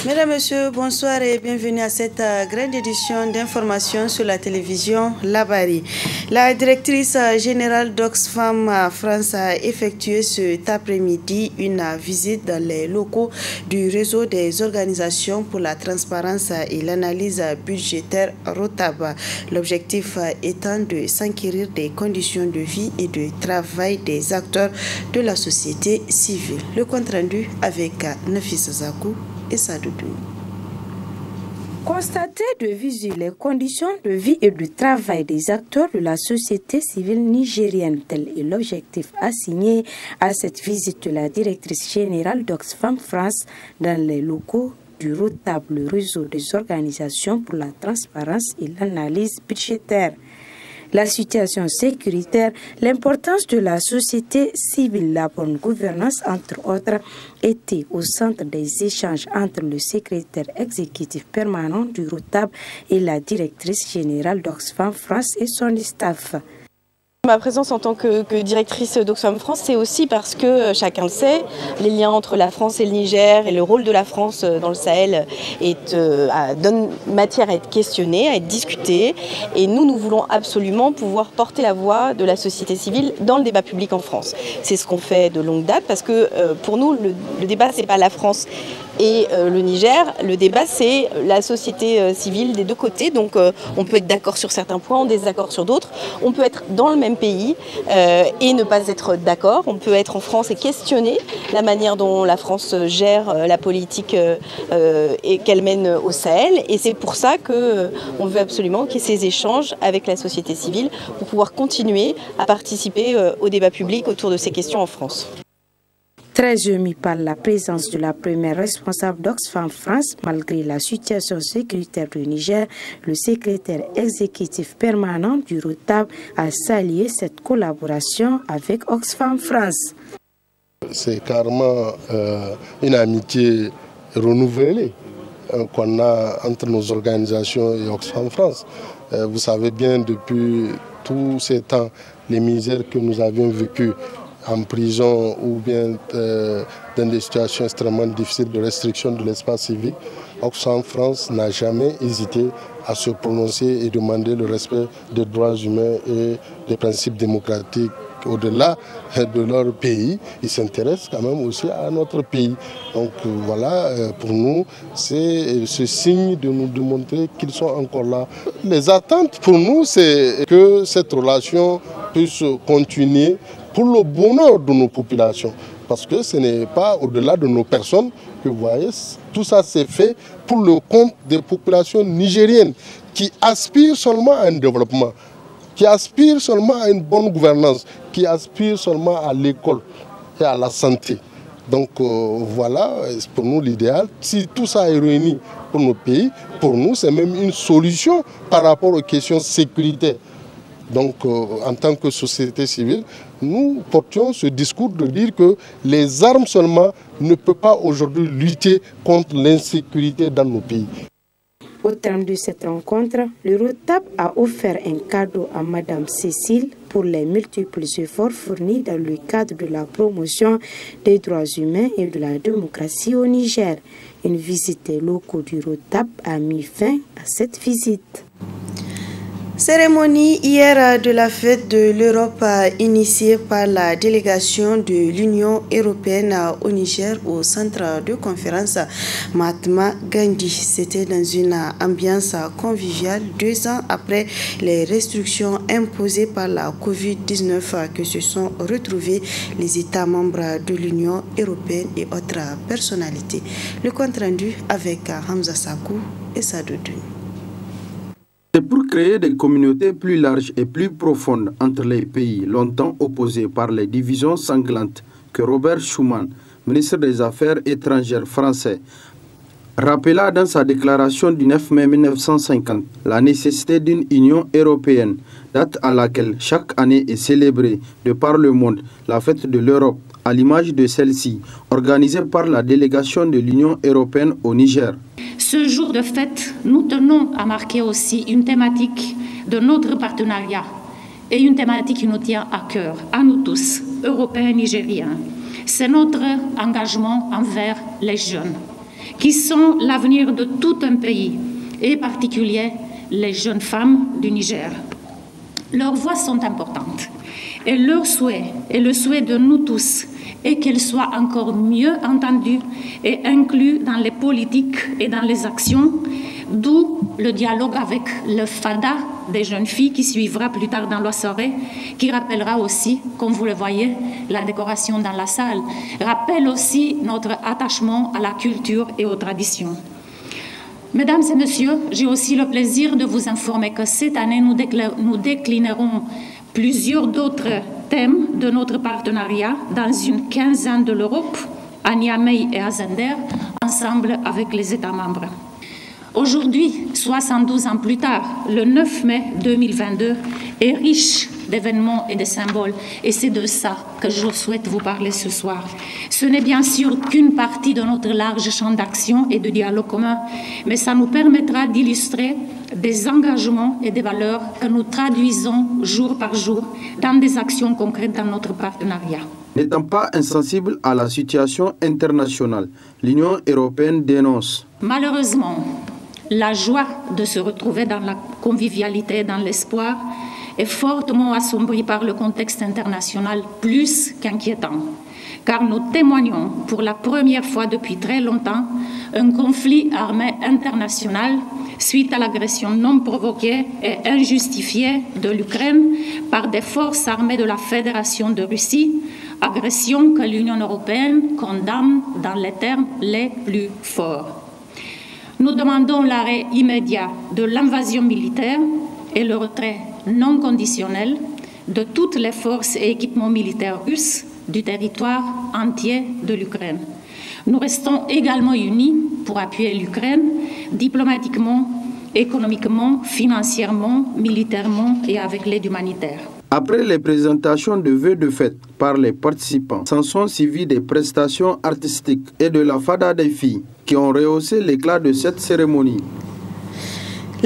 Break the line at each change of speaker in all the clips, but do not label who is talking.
Mesdames, Messieurs, bonsoir et bienvenue à cette grande édition d'information sur la télévision Labari. La directrice générale d'Oxfam France a effectué cet après-midi une visite dans les locaux du réseau des organisations pour la transparence et l'analyse budgétaire ROTAB. L'objectif étant de s'enquérir des conditions de vie et de travail des acteurs de la société civile. Le compte rendu avec Nafisa Zakou et Sadoudou.
Constater de visu les conditions de vie et de travail des acteurs de la société civile nigérienne, tel est l'objectif assigné à cette visite de la directrice générale d'Oxfam France dans les locaux du ROTAB, le réseau des organisations pour la transparence et l'analyse budgétaire. La situation sécuritaire, l'importance de la société civile, la bonne gouvernance, entre autres, étaient au centre des échanges entre le secrétaire exécutif permanent du ROTAB et la directrice générale d'Oxfam France et son staff.
Ma présence en tant que directrice d'Oxfam France, c'est aussi parce que, chacun le sait, les liens entre la France et le Niger et le rôle de la France dans le Sahel donne matière à être questionné, à être discuté. Et nous voulons absolument pouvoir porter la voix de la société civile dans le débat public en France. C'est ce qu'on fait de longue date parce que pour nous, le débat, c'est pas la France et le Niger. Le débat, c'est la société civile des deux côtés. Donc on peut être d'accord sur certains points, en désaccord sur d'autres. On peut être dans le même pays et ne pas être d'accord. On peut être en France et questionner la manière dont la France gère la politique et qu'elle mène au Sahel. Et c'est pour ça qu'on veut absolument qu'il y ait ces échanges avec la société civile pour pouvoir continuer à participer au débat public autour de ces questions en France.
Très ému par la présence de la première responsable d'Oxfam France, malgré la situation sécuritaire du Niger, le secrétaire exécutif permanent du ROTAB a salué cette collaboration avec Oxfam France.
C'est carrément une amitié renouvelée qu'on a entre nos organisations et Oxfam France. Vous savez bien, depuis tous ces temps, les misères que nous avions vécues en prison ou bien dans des situations extrêmement difficiles de restriction de l'espace civique, Oxfam France n'a jamais hésité à se prononcer et demander le respect des droits humains et des principes démocratiques. Au-delà de leur pays, ils s'intéressent quand même aussi à notre pays. Donc voilà, pour nous, c'est ce signe de nous démontrer qu'ils sont encore là. Les attentes pour nous, c'est que cette relation puisse continuer pour le bonheur de nos populations. Parce que ce n'est pas au-delà de nos personnes que vous voyez, tout ça c'est fait pour le compte des populations nigériennes qui aspirent seulement à un développement, qui aspirent seulement à une bonne gouvernance, qui aspirent seulement à l'école et à la santé. Donc voilà, pour nous l'idéal. Si tout ça est réuni pour nos pays, pour nous c'est même une solution par rapport aux questions sécuritaires. Donc en tant que société civile, nous portions ce discours de dire que les armes seulement ne peuvent pas aujourd'hui lutter contre l'insécurité dans nos pays.
Au terme de cette rencontre, le ROTAB a offert un cadeau à Madame Cécile pour les multiples efforts fournis dans le cadre de la promotion des droits humains et de la démocratie au Niger. Une visite des locaux du ROTAB a mis fin à cette visite.
Cérémonie hier de la fête de l'Europe initiée par la délégation de l'Union européenne au Niger au centre de conférence Mahatma Gandhi. C'était dans une ambiance conviviale 2 ans après les restrictions imposées par la Covid-19 que se sont retrouvés les États membres de l'Union européenne et autres personnalités. Le compte rendu avec Hamza Sakou et Sadoudou.
C'est pour créer des communautés plus larges et plus profondes entre les pays longtemps opposés par les divisions sanglantes que Robert Schuman, ministre des Affaires étrangères français, rappela dans sa déclaration du 9 mai 1950 la nécessité d'une Union européenne, date à laquelle chaque année est célébrée de par le monde la fête de l'Europe, à l'image de celle-ci, organisée par la délégation de l'Union européenne au Niger.
Ce jour de fête, nous tenons à marquer aussi une thématique de notre partenariat et une thématique qui nous tient à cœur, à nous tous, Européens et Nigériens. C'est notre engagement envers les jeunes. qui sont l'avenir de tout un pays, et en particulier les jeunes femmes du Niger. Leurs voix sont importantes, et leur souhait, et le souhait de nous tous, est qu'elles soient encore mieux entendues et incluses dans les politiques et dans les actions, d'où le dialogue avec le FADA des jeunes filles qui suivra plus tard dans la soirée, qui rappellera aussi, comme vous le voyez, la décoration dans la salle, rappelle aussi notre attachement à la culture et aux traditions. Mesdames et messieurs, j'ai aussi le plaisir de vous informer que cette année, nous déclinerons plusieurs d'autres thèmes de notre partenariat dans une quinzaine de l'Europe, à Niamey et à Zender, ensemble avec les États membres. Aujourd'hui, 72 ans plus tard, le 9 mai 2022 est riche d'événements et de symboles, et c'est de ça que je souhaite vous parler ce soir. Ce n'est bien sûr qu'une partie de notre large champ d'action et de dialogue commun, mais ça nous permettra d'illustrer des engagements et des valeurs que nous traduisons jour par jour dans des actions concrètes dans notre partenariat.
N'étant pas insensible à la situation internationale, l'Union européenne dénonce.
Malheureusement, la joie de se retrouver dans la convivialité et dans l'espoir est fortement assombrie par le contexte international plus qu'inquiétant, car nous témoignons pour la première fois depuis très longtemps un conflit armé international suite à l'agression non provoquée et injustifiée de l'Ukraine par des forces armées de la Fédération de Russie, agression que l'Union européenne condamne dans les termes les plus forts. Nous demandons l'arrêt immédiat de l'invasion militaire et le retrait non conditionnel de toutes les forces et équipements militaires russes du territoire entier de l'Ukraine. Nous restons également unis pour appuyer l'Ukraine diplomatiquement, économiquement, financièrement, militairement et avec l'aide humanitaire.
Après les présentations de vœux de fête par les participants, s'en sont suivies des prestations artistiques et de la Fada des filles qui ont rehaussé l'éclat de cette cérémonie.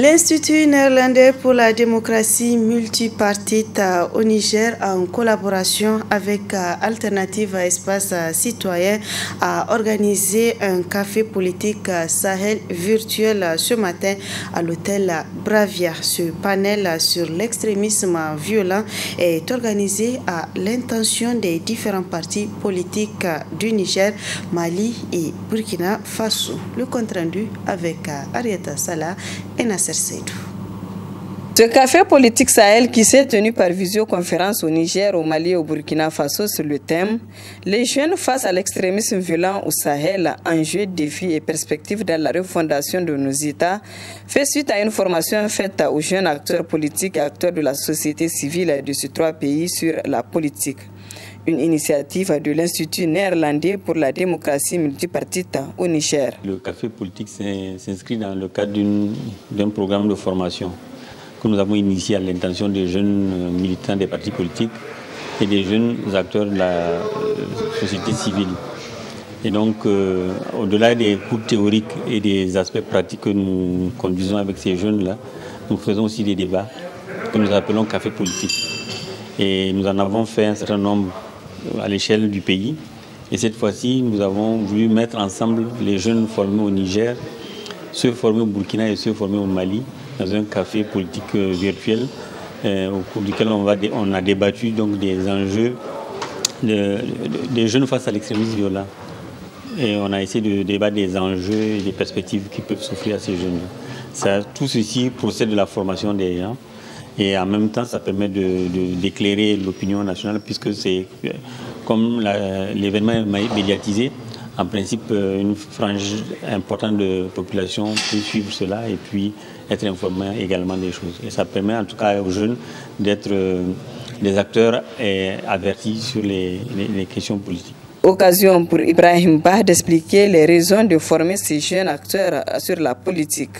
L'Institut néerlandais pour la démocratie multipartite au Niger, en collaboration avec Alternative à Espace Citoyen, a organisé un café politique Sahel virtuel ce matin à l'hôtel Bravia. Ce panel sur l'extrémisme violent est organisé à l'intention des différents partis politiques du Niger, Mali et Burkina Faso. Le compte-rendu avec Arieta Salah et Nasser.
Ce café politique Sahel qui s'est tenu par visioconférence au Niger, au Mali et au Burkina Faso sur le thème « Les jeunes face à l'extrémisme violent au Sahel, enjeux, défis et perspectives dans la refondation de nos États » fait suite à une formation faite aux jeunes acteurs politiques et acteurs de la société civile de ces trois pays sur la politique. Une initiative de l'Institut néerlandais pour la démocratie multipartite au Niger.
Le café politique s'inscrit dans le cadre d'un programme de formation que nous avons initié à l'intention des jeunes militants des partis politiques et des jeunes acteurs de la société civile. Et donc, au-delà des cours théoriques et des aspects pratiques que nous conduisons avec ces jeunes-là, nous faisons aussi des débats que nous appelons café politique. Et nous en avons fait un certain nombre à l'échelle du pays. Et cette fois-ci, nous avons voulu mettre ensemble les jeunes formés au Niger, ceux formés au Burkina et ceux formés au Mali, dans un café politique virtuel au cours duquel on a débattu donc, des enjeux des jeunes face à l'extrémisme violent. Et on a essayé de débattre des enjeux et des perspectives qui peuvent s'offrir à ces jeunes. Tout ceci procède de la formation des gens. Et en même temps, ça permet d'éclairer l'opinion nationale, puisque c'est comme l'événement est médiatisé, en principe, une frange importante de population peut suivre cela et puis être informée également des choses. Et ça permet en tout cas aux jeunes d'être des acteurs avertis sur les questions politiques.
Occasion pour Ibrahim Bah d'expliquer les raisons de former ces jeunes acteurs sur la politique.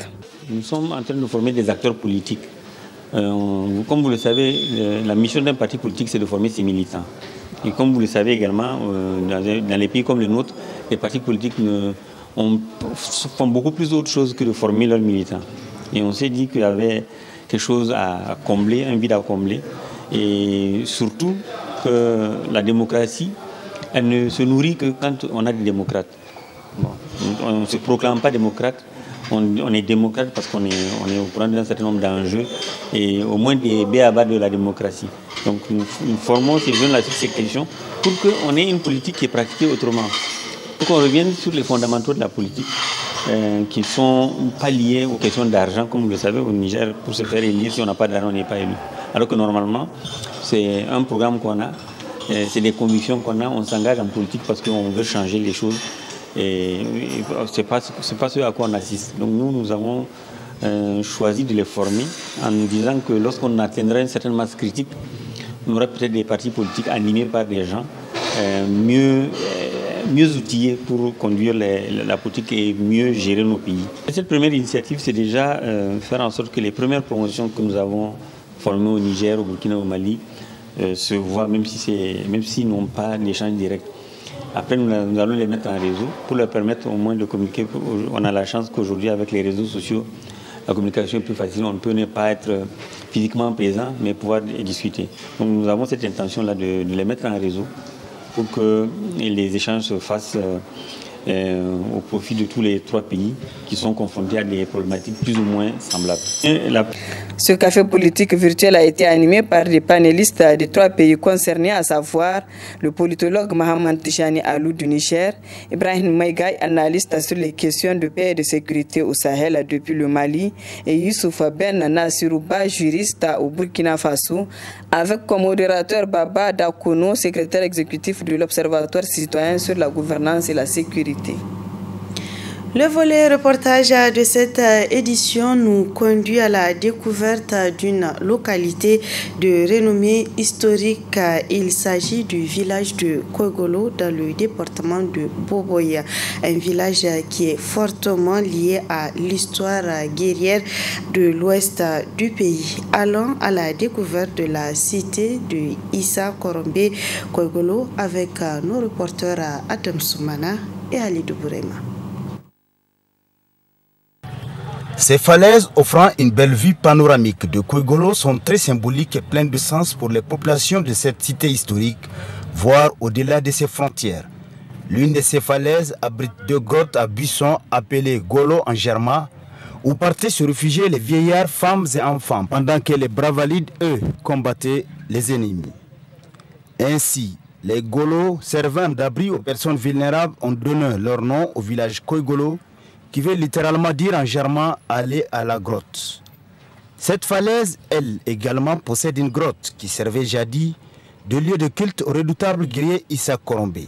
Nous sommes en train de former des acteurs politiques. Comme vous le savez, la mission d'un parti politique, c'est de former ses militants. Et comme vous le savez également, dans les pays comme le nôtre, les partis politiques font beaucoup plus d'autres choses que de former leurs militants. Et on s'est dit qu'il y avait quelque chose à combler, un vide à combler. Et surtout que la démocratie, elle ne se nourrit que quand on a des démocrates. Bon. On ne se proclame pas démocrate, on est démocrate parce qu'on est au courant d'un certain nombre d'enjeux et au moins des b.a.-ba de la démocratie. Donc nous formons ces jeunes-là sur ces questions pour qu'on ait une politique qui est pratiquée autrement. Pour qu'on revienne sur les fondamentaux de la politique qui ne sont pas liés aux questions d'argent. Comme vous le savez, au Niger, pour se faire élire, si on n'a pas d'argent, on n'est pas élu. Alors que normalement, c'est un programme qu'on a, c'est des convictions qu'on a, on s'engage en politique parce qu'on veut changer les choses. Et ce n'est pas ce à quoi on assiste. Donc nous avons choisi de les former en nous disant que lorsqu'on atteindra une certaine masse critique, on aura peut-être des partis politiques animés par des gens mieux outillés pour conduire la politique et mieux gérer nos pays. Cette première initiative, c'est déjà faire en sorte que les premières promotions que nous avons formées au Niger, au Burkina, au Mali, se voient, même s'ils n'ont pas d'échange direct. Après, nous allons les mettre en réseau pour leur permettre au moins de communiquer. On a la chance qu'aujourd'hui, avec les réseaux sociaux, la communication est plus facile. On ne peut ne pas être physiquement présent, mais pouvoir discuter. Donc nous avons cette intention-là de les mettre en réseau pour que les échanges se fassent au profit de tous les 3 pays qui sont confrontés à des problématiques plus ou moins semblables.
Ce café politique virtuel a été animé par des panélistes des 3 pays concernés, à savoir le politologue Mohamed Tijani Alou du Niger, Ibrahim Maïgaï, analyste sur les questions de paix et de sécurité au Sahel depuis le Mali, et Youssouf Ben Nassirouba, juriste au Burkina Faso, avec comme modérateur Baba Dakono, secrétaire exécutif de l'Observatoire citoyen sur la gouvernance et la sécurité.
Le volet reportage de cette édition nous conduit à la découverte d'une localité de renommée historique. Il s'agit du village de Koigolo dans le département de Boboya, un village qui est fortement lié à l'histoire guerrière de l'ouest du pays. Allons à la découverte de la cité de Issa Korombe Koigolo avec nos reporters Adam Soumana et Ali Doubourema.
Ces falaises offrant une belle vue panoramique de Koigolo sont très symboliques et pleines de sens pour les populations de cette cité historique, voire au-delà de ses frontières. L'une de ces falaises abrite 2 grottes à buissons appelées Golo en germain, où partaient se réfugier les vieillards, femmes et enfants, pendant que les bravalides, eux, combattaient les ennemis. Ainsi, les Golos, servant d'abri aux personnes vulnérables, ont donné leur nom au village Koigolo, qui veut littéralement dire en germain « aller à la grotte ». Cette falaise, elle également, possède une grotte qui servait jadis de lieu de culte au redoutable guerrier Issa Korombe.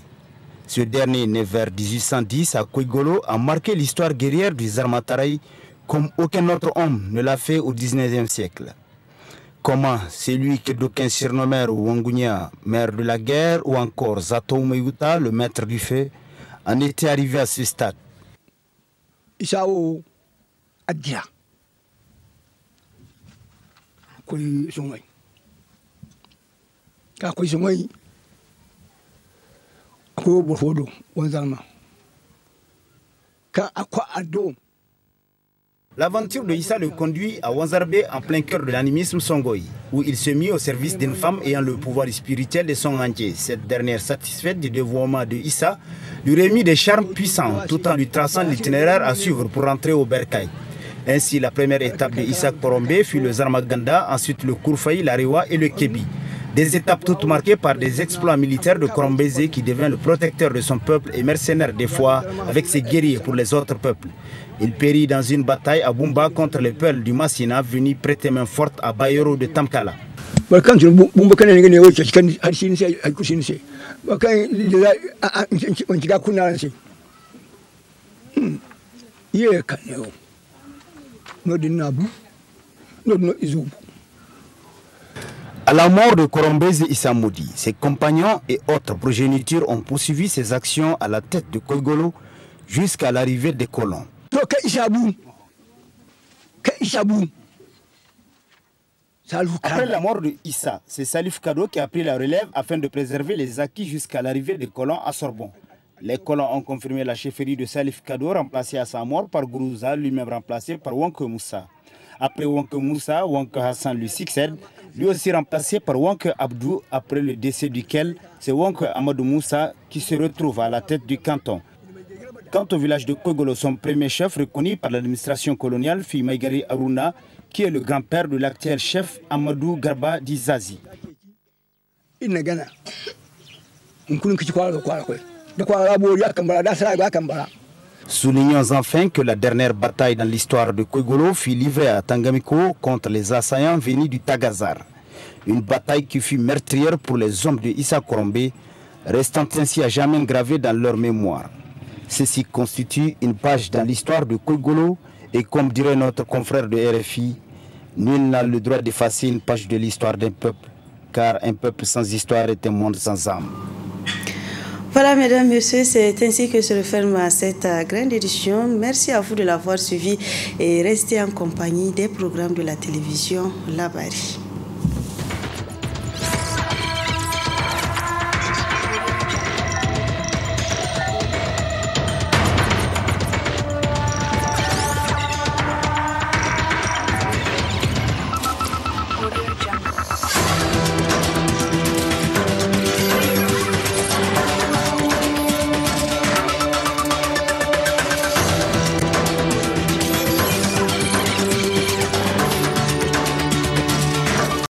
Ce dernier, né vers 1810 à Koigolo, a marqué l'histoire guerrière du Zarmataray comme aucun autre homme ne l'a fait au XIXe siècle. Comment celui que d'aucuns surnommèrent Wangunia, maire de la guerre, ou encore Zato Meyuta, le maître du feu, en était arrivé à ce stade.
Isao Adja Koi Songay Ka Koi Songay Ako Bofodo Wanzalma Ka Akwa Ado.
L'aventure de Issa le conduit à Wanzarbe en plein cœur de l'animisme Songoï, où il se mit au service d'une femme ayant le pouvoir spirituel de son entier. Cette dernière, satisfaite du dévouement de Issa, lui remit des charmes puissants tout en lui traçant l'itinéraire à suivre pour rentrer au Bercail. Ainsi, la première étape de Issa Korombe fut le Zarmaganda, ensuite le Kourfaï, l'Arewa et le Kébi. Des étapes toutes marquées par des exploits militaires de Korombézé qui devint le protecteur de son peuple et mercenaire des fois avec ses guerriers pour les autres peuples. Il périt dans une bataille à Bumba contre les Peuls du Massina venus prêter main forte à Bayero de Tamkala. À la mort de Korombézé Issa Moudi, ses compagnons et autres progénitures ont poursuivi ses actions à la tête de Koigolo jusqu'à l'arrivée des colons. Après la mort de Issa, c'est Salif Kado qui a pris la relève afin de préserver les acquis jusqu'à l'arrivée des colons à Sorbonne. Les colons ont confirmé la chefferie de Salif Kado, remplacée à sa mort par Gourouza, lui-même remplacé par Wanke Moussa. Après Wanke Moussa, Wanke Hassan lui succède, lui aussi remplacé par Wanke Abdou, après le décès duquel c'est Wanke Amadou Moussa qui se retrouve à la tête du canton. Quant au village de Koigolo, son premier chef reconnu par l'administration coloniale fut Maïgari Aruna, qui est le grand-père de l'actuel chef Amadou Garba Dizazi. Soulignons enfin que la dernière bataille dans l'histoire de Koigolo fut livrée à Tangamiko contre les assaillants venus du Tagazar. Une bataille qui fut meurtrière pour les hommes de Issa Korombe, restant ainsi à jamais gravée dans leur mémoire. Ceci constitue une page dans l'histoire de Koigolo et comme dirait notre confrère de RFI, nul n'a le droit d'effacer une page de l'histoire d'un peuple, car un peuple sans histoire est un monde sans âme.
Voilà, mesdames, messieurs, c'est ainsi que se referme cette grande édition. Merci à vous de l'avoir suivi et restez en compagnie des programmes de la télévision Labari.